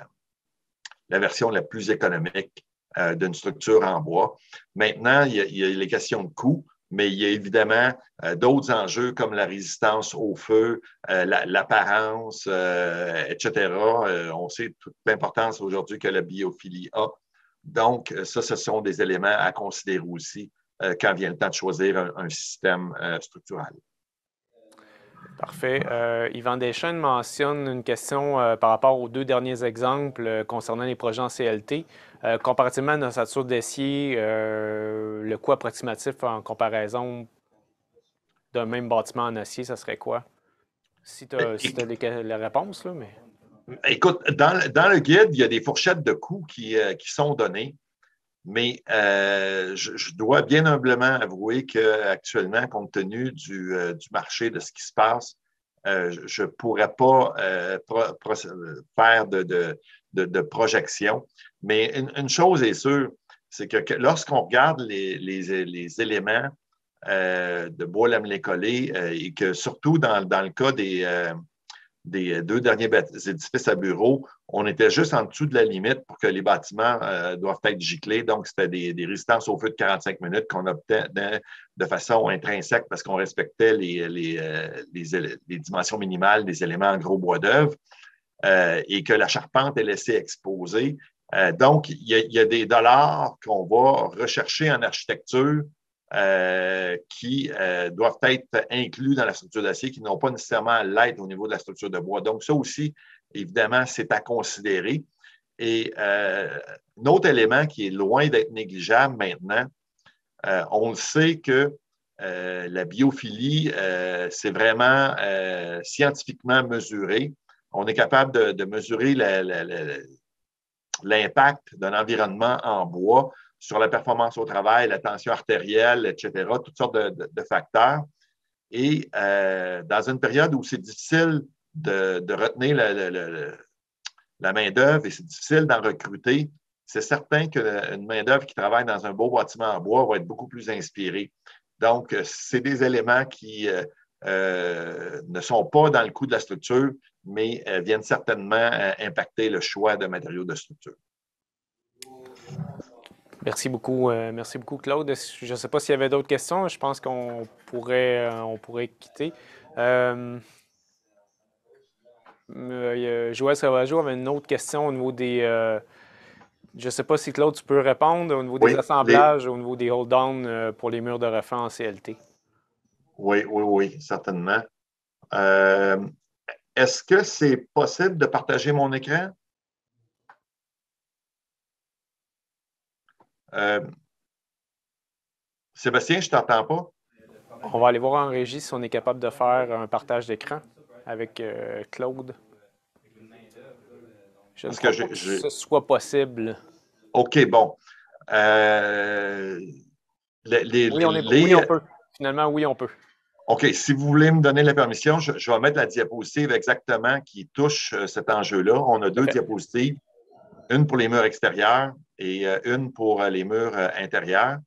version la plus économique d'une structure en bois. Maintenant, il y a les questions de coût. Mais il y a évidemment d'autres enjeux comme la résistance au feu, l'apparence, etc. On sait toute l'importance aujourd'hui que la biophilie a. Donc, ça, ce sont des éléments à considérer aussi quand vient le temps de choisir un système structural. Parfait. Yvan Deschênes mentionne une question par rapport aux deux derniers exemples concernant les projets en CLT. Comparativement à une ossature d'acier, le coût approximatif en comparaison d'un même bâtiment en acier, ça serait quoi? Si tu as la réponse, là, mais... Écoute, dans le guide, il y a des fourchettes de coûts qui sont données, mais je dois bien humblement avouer qu'actuellement, compte tenu du marché, de ce qui se passe, je ne pourrais pas faire de projection. Mais une chose est sûre, c'est que lorsqu'on regarde les éléments de bois lamelé collé et que surtout dans le cas des deux derniers édifices à bureaux, on était juste en dessous de la limite pour que les bâtiments doivent être giclés. Donc, c'était des résistances au feu de 45 minutes qu'on obtenait de façon intrinsèque parce qu'on respectait les dimensions minimales des éléments en gros bois d'œuvre et que la charpente est laissée exposée. Donc, il y a des dollars qu'on va rechercher en architecture qui doivent être inclus dans la structure d'acier, qui n'ont pas nécessairement à l'être au niveau de la structure de bois. Donc, ça aussi, évidemment, c'est à considérer. Et un autre élément qui est loin d'être négligeable maintenant, on le sait que la biophilie, c'est vraiment scientifiquement mesuré. On est capable de mesurer l'impact d'un environnement en bois sur la performance au travail, la tension artérielle, etc., toutes sortes de facteurs. Et dans une période où c'est difficile de retenir la main-d'œuvre et c'est difficile d'en recruter, c'est certain qu'une main-d'œuvre qui travaille dans un beau bâtiment en bois va être beaucoup plus inspirée. Donc, c'est des éléments qui ne sont pas dans le coût de la structure, mais viennent certainement impacter le choix de matériaux de structure. Merci beaucoup, Claude. Je ne sais pas s'il y avait d'autres questions. Je pense qu'on pourrait quitter. Joël Sauvageau avait une autre question au niveau des... je ne sais pas si, Claude, tu peux répondre au niveau des assemblages, au niveau des hold-down pour les murs de refend en CLT. Oui, certainement. Est-ce que c'est possible de partager mon écran? Sébastien, je ne t'entends pas. On va aller voir en régie si on est capable de faire un partage d'écran avec Claude. Je ne crois pas que ce soit possible. OK, bon. Oui, on peut. Finalement, oui, on peut. OK, si vous voulez me donner la permission, je vais mettre la diapositive exactement qui touche cet enjeu-là. On a deux diapositives, une pour les murs extérieurs et une pour les murs intérieurs.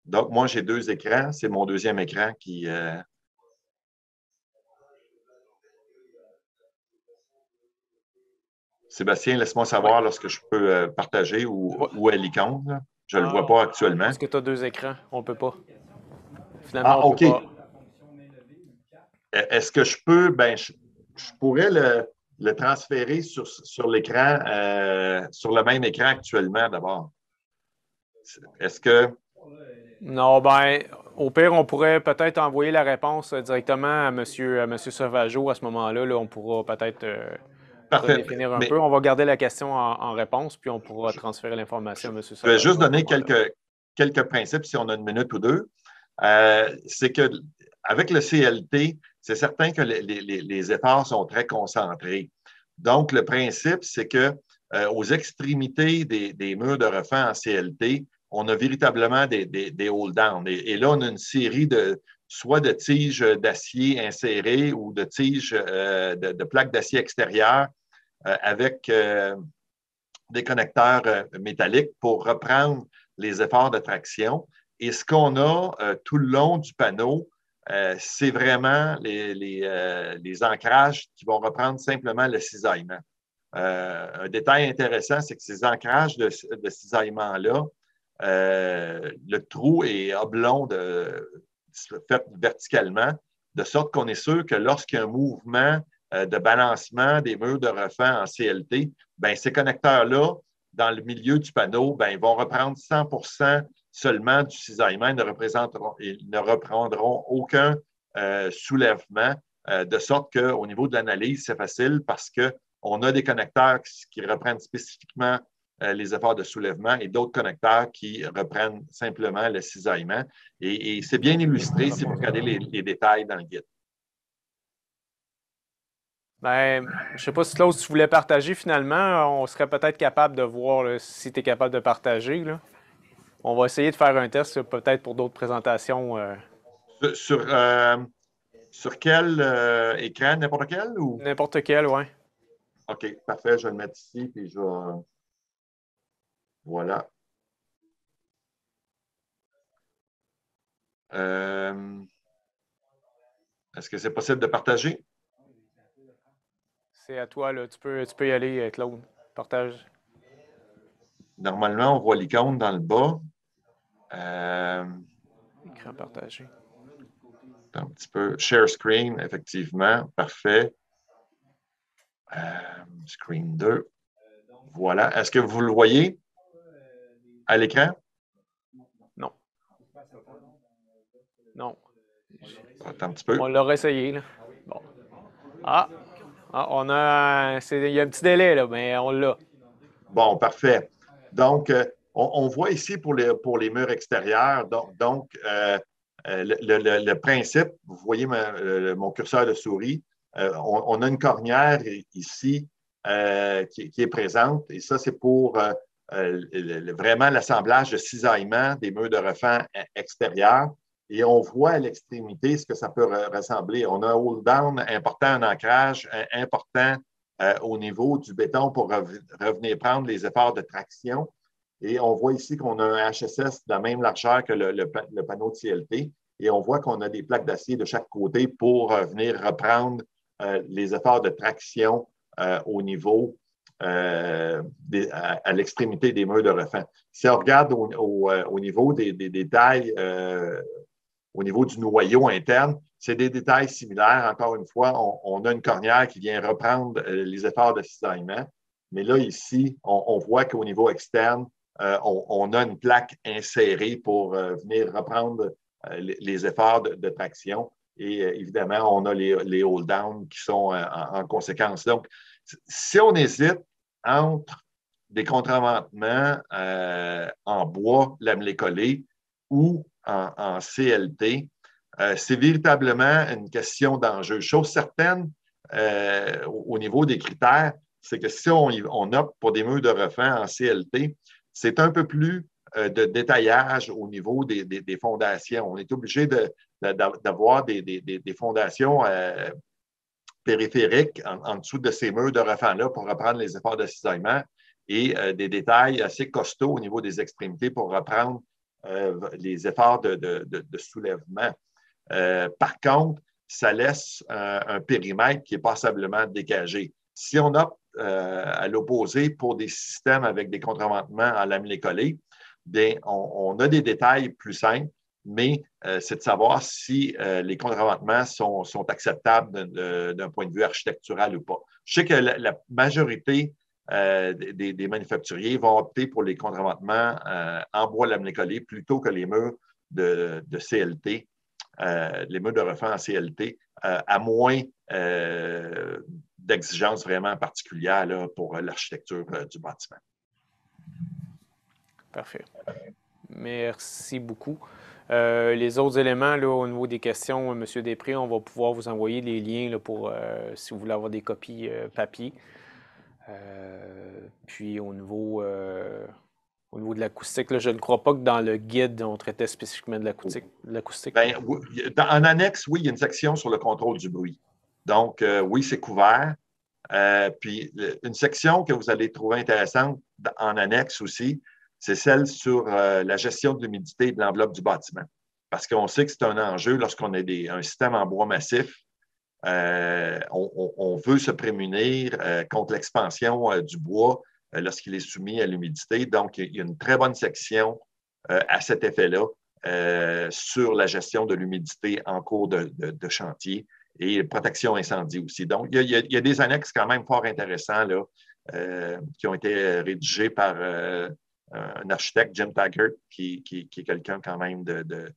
Donc, moi, j'ai deux écrans. C'est mon deuxième écran qui... Sébastien, laisse-moi savoir lorsque je peux partager où est l'icône. Je ne le vois pas actuellement. Parce que tu as deux écrans, on ne peut pas. Finalement, OK. Est-ce que je peux... je pourrais le transférer sur l'écran, sur le même écran actuellement d'abord. Est-ce que... Non, au pire, on pourrait peut-être envoyer la réponse directement à M. Sauvageau à ce moment-là. Là, on pourra peut-être redéfinir un peu. On va garder la question en réponse, puis on pourra transférer l'information à M. Sauvageau. Je vais juste donner quelques principes si on a une minute ou deux. C'est qu'avec le CLT, c'est certain que les efforts sont très concentrés. Donc, le principe, c'est que aux extrémités des murs de refend en CLT, on a véritablement des hold-down. Et là, on a une série soit de tiges d'acier insérées ou de tiges de plaques d'acier extérieures avec des connecteurs métalliques pour reprendre les efforts de traction. Et ce qu'on a tout le long du panneau, c'est vraiment les ancrages qui vont reprendre simplement le cisaillement. Un détail intéressant, c'est que ces ancrages de cisaillement-là, le trou est oblong fait verticalement, de sorte qu'on est sûr que lorsqu'il y a un mouvement de balancement des murs de refend en CLT, ces connecteurs-là, dans le milieu du panneau, ils vont reprendre 100% seulement du cisaillement. Ils ne reprendront aucun soulèvement, de sorte qu'au niveau de l'analyse, c'est facile parce qu'on a des connecteurs qui reprennent spécifiquement les efforts de soulèvement et d'autres connecteurs qui reprennent simplement le cisaillement. Et c'est bien illustré si vous regardez les détails dans le guide. Je ne sais pas si Claude, si tu voulais partager finalement, on serait peut-être capable de voir là, si tu es capable de partager. Là. On va essayer de faire un test peut-être pour d'autres présentations. Sur quel écran? N'importe quel? Ou... N'importe quel, oui. OK, parfait. Je vais le mettre ici, puis je vais... Voilà. Est-ce que c'est possible de partager? C'est à toi, là. Tu peux y aller, Claude. Partage. Normalement, on voit l'icône dans le bas. Écran partagé. Un petit peu. Share screen, effectivement. Parfait. Screen 2. Voilà. Est-ce que vous le voyez à l'écran? Non. Non. Attends un petit peu. On l'aurait essayé, là. Bon. On a... Il y a un petit délai, là, mais on l'a. Bon, parfait. Donc, on voit ici pour les murs extérieurs, le principe, vous voyez mon curseur de souris, on a une cornière ici qui est présente, et ça, c'est pour vraiment l'assemblage de cisaillement des murs de refend extérieurs. Et on voit à l'extrémité ce que ça peut ressembler. On a un hold-down important, un ancrage important au niveau du béton pour revenir prendre les efforts de traction. Et on voit ici qu'on a un HSS de la même largeur que le panneau de CLT. Et on voit qu'on a des plaques d'acier de chaque côté pour venir reprendre les efforts de traction au niveau à l'extrémité des murs de refend. Si on regarde au niveau des détails, au niveau du noyau interne, c'est des détails similaires. Encore une fois, on a une cornière qui vient reprendre les efforts de cisaillement. Mais là, ici, on voit qu'au niveau externe, on a une plaque insérée pour venir reprendre les efforts de traction. Et évidemment, on a les hold-downs qui sont en conséquence. Donc, si on hésite entre des contreventements en bois lamelé-collé ou en CLT, c'est véritablement une question d'enjeu. Chose certaine, au niveau des critères, c'est que si on opte pour des murs de refend en CLT, c'est un peu plus de détaillage au niveau des fondations. On est obligé d'avoir des fondations périphériques en dessous de ces murs de refend-là pour reprendre les efforts de cisaillement et des détails assez costauds au niveau des extrémités pour reprendre les efforts de soulèvement. Par contre, ça laisse un périmètre qui est passablement dégagé. Si on opte à l'opposé pour des systèmes avec des contreventements en lamelé-collé, on a des détails plus simples, mais c'est de savoir si les contreventements sont acceptables d'un point de vue architectural ou pas. Je sais que la majorité des manufacturiers vont opter pour les contreventements en bois lamelé-collé plutôt que les murs de CLT, les murs de refend en CLT, à moins d'exigences vraiment particulières là, pour l'architecture du bâtiment. Parfait. Merci beaucoup. Les autres éléments, là, au niveau des questions, M. Després, on va pouvoir vous envoyer les liens là, pour si vous voulez avoir des copies papier. Puis au niveau de l'acoustique, je ne crois pas que dans le guide, on traitait spécifiquement de l'acoustique. Ben, en annexe, oui, il y a une section sur le contrôle du bruit. Donc, oui, c'est couvert. Puis, une section que vous allez trouver intéressante en annexe aussi, c'est celle sur la gestion de l'humidité de l'enveloppe du bâtiment. Parce qu'on sait que c'est un enjeu lorsqu'on a un système en bois massif. On veut se prémunir contre l'expansion du bois lorsqu'il est soumis à l'humidité. Donc, il y a une très bonne section à cet effet-là sur la gestion de l'humidité en cours de chantier et protection incendie aussi. Donc, il y a des annexes quand même fort intéressants là, qui ont été rédigés par un architecte, Jim Taggart, qui est quelqu'un quand même de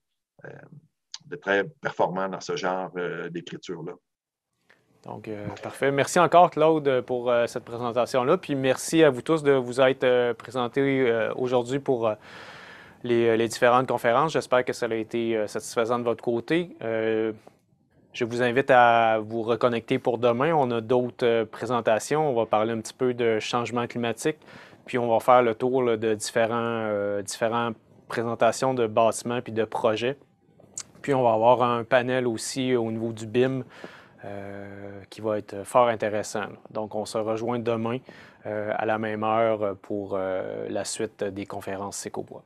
très performant dans ce genre d'écriture-là. Donc, parfait. Merci encore, Claude, pour cette présentation-là. Puis merci à vous tous de vous être présentés aujourd'hui pour les différentes conférences. J'espère que ça a été satisfaisant de votre côté. Je vous invite à vous reconnecter pour demain. On a d'autres présentations. On va parler un petit peu de changement climatique. Puis on va faire le tour là, de différentes présentations de bâtiments puis de projets. Puis on va avoir un panel aussi au niveau du BIM qui va être fort intéressant. Donc, on se rejoint demain à la même heure pour la suite des conférences Secobois.